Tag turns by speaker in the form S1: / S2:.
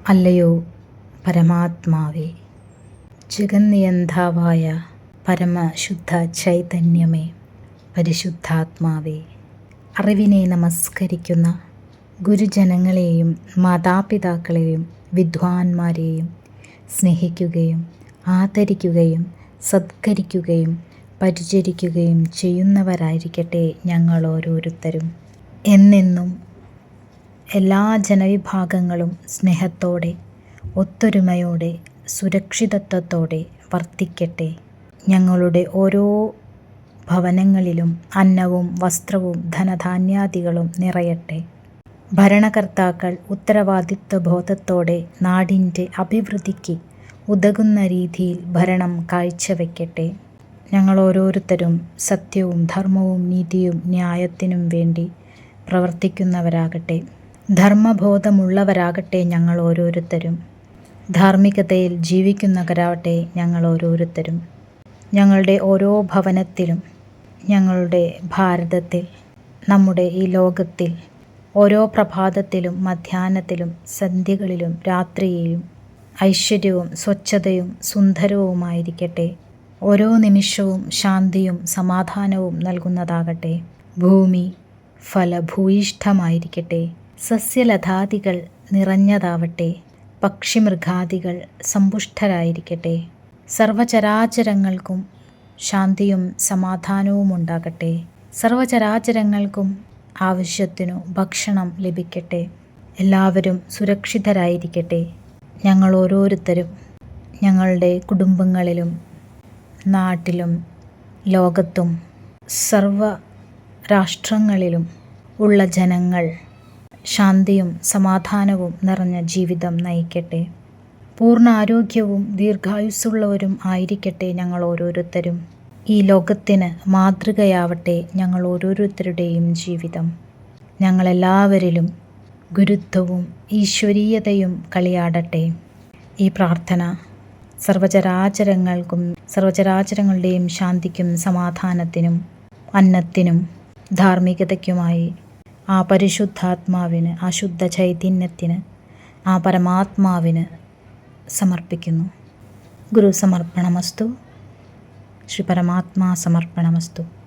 S1: അല്ലയോ പരമാത്മാവേ, ജഗന്നിയന്താവായ പരമശുദ്ധ ചൈതന്യമേ, പരിശുദ്ധാത്മാവേ, അറിവിനെ നമസ്കരിക്കുന്ന ഗുരുജനങ്ങളെയും മാതാപിതാക്കളെയും വിദ്വാൻമാരെയും സ്നേഹിക്കുകയും ആദരിക്കുകയും സത്കരിക്കുകയും പരിചരിക്കുകയും ചെയ്യുന്നവരായിരിക്കട്ടെ ഞങ്ങൾ ഓരോരുത്തരും. എന്നെന്നും എല്ലാ ജനവിഭാഗങ്ങളും സ്നേഹത്തോടെ, ഒത്തൊരുമയോടെ, സുരക്ഷിതത്വത്തോടെ വർത്തിക്കട്ടെ. ഞങ്ങളുടെ ഓരോ ഭവനങ്ങളിലും അന്നവും വസ്ത്രവും ധനധാന്യാദികളും നിറയട്ടെ. ഭരണകർത്താക്കൾ ഉത്തരവാദിത്വബോധത്തോടെ നാടിൻ്റെ അഭിവൃദ്ധിക്ക് ഉതകുന്ന രീതിയിൽ ഭരണം കാഴ്ചവെക്കട്ടെ. ഞങ്ങൾ ഓരോരുത്തരും സത്യവും ധർമ്മവും നീതിയും ന്യായത്തിനും വേണ്ടി പ്രവർത്തിക്കുന്നവരാകട്ടെ. ധർമ്മബോധമുള്ളവരാകട്ടെ ഞങ്ങൾ ഓരോരുത്തരും. ധാർമ്മികതയിൽ ജീവിക്കുന്നവരാകട്ടെ ഞങ്ങൾ ഓരോരുത്തരും. ഞങ്ങളുടെ ഓരോ ഭവനത്തിലും, ഞങ്ങളുടെ ഭാരതത്തിൽ, നമ്മുടെ ഈ ലോകത്തിൽ ഓരോ പ്രഭാതത്തിലും മധ്യാഹ്നത്തിലും സന്ധ്യകളിലും രാത്രിയിലും ഐശ്വര്യവും സ്വച്ഛതയും സുന്ദരവുമായിരിക്കട്ടെ. ഓരോ നിമിഷവും ശാന്തിയും സമാധാനവും നൽകുന്നതാകട്ടെ. ഭൂമി ഫലഭൂയിഷ്ഠമായിരിക്കട്ടെ. സസ്യലതാദികൾ നിറഞ്ഞതാവട്ടെ. പക്ഷിമൃഗാദികൾ സമ്പുഷ്ടരായിരിക്കട്ടെ. സർവചരാചരങ്ങൾക്കും ശാന്തിയും സമാധാനവും ഉണ്ടാകട്ടെ. സർവചരാചരങ്ങൾക്കും ആവശ്യത്തിനു ഭക്ഷണം ലഭിക്കട്ടെ. എല്ലാവരും സുരക്ഷിതരായിരിക്കട്ടെ. ഞങ്ങൾ ഓരോരുത്തരും ഞങ്ങളുടെ കുടുംബങ്ങളിലും നാട്ടിലും ലോകത്തും സർവ രാഷ്ട്രങ്ങളിലും ഉള്ള ജനങ്ങൾ ശാന്തിയും സമാധാനവും നിറഞ്ഞ ജീവിതം നയിക്കട്ടെ. പൂർണ്ണ ആരോഗ്യവും ദീർഘായുസ്സുള്ളവരും ആയിരിക്കട്ടെ ഞങ്ങൾ ഓരോരുത്തരും. ഈ ലോകത്തിന് മാതൃകയാവട്ടെ ഞങ്ങൾ ഓരോരുത്തരുടെയും ജീവിതം. ഞങ്ങളെല്ലാവരിലും ഗുരുത്വവും ഈശ്വരീയതയും കളിയാടട്ടെ. ഈ പ്രാർത്ഥന സർവചരാചരങ്ങളുടെയും ശാന്തിക്കും സമാധാനത്തിനും അന്നത്തിനും ധാർമ്മികതയ്ക്കുമായി ആ പരിശുദ്ധാത്മാവിന്, ആ ശുദ്ധ ചൈതന്യത്തിന്, ആ പരമാത്മാവിന് സമർപ്പിക്കുന്നു. ഗുരു സമർപ്പണമസ്തു. ശ്രീ പരമാത്മാ സമർപ്പണമസ്തു.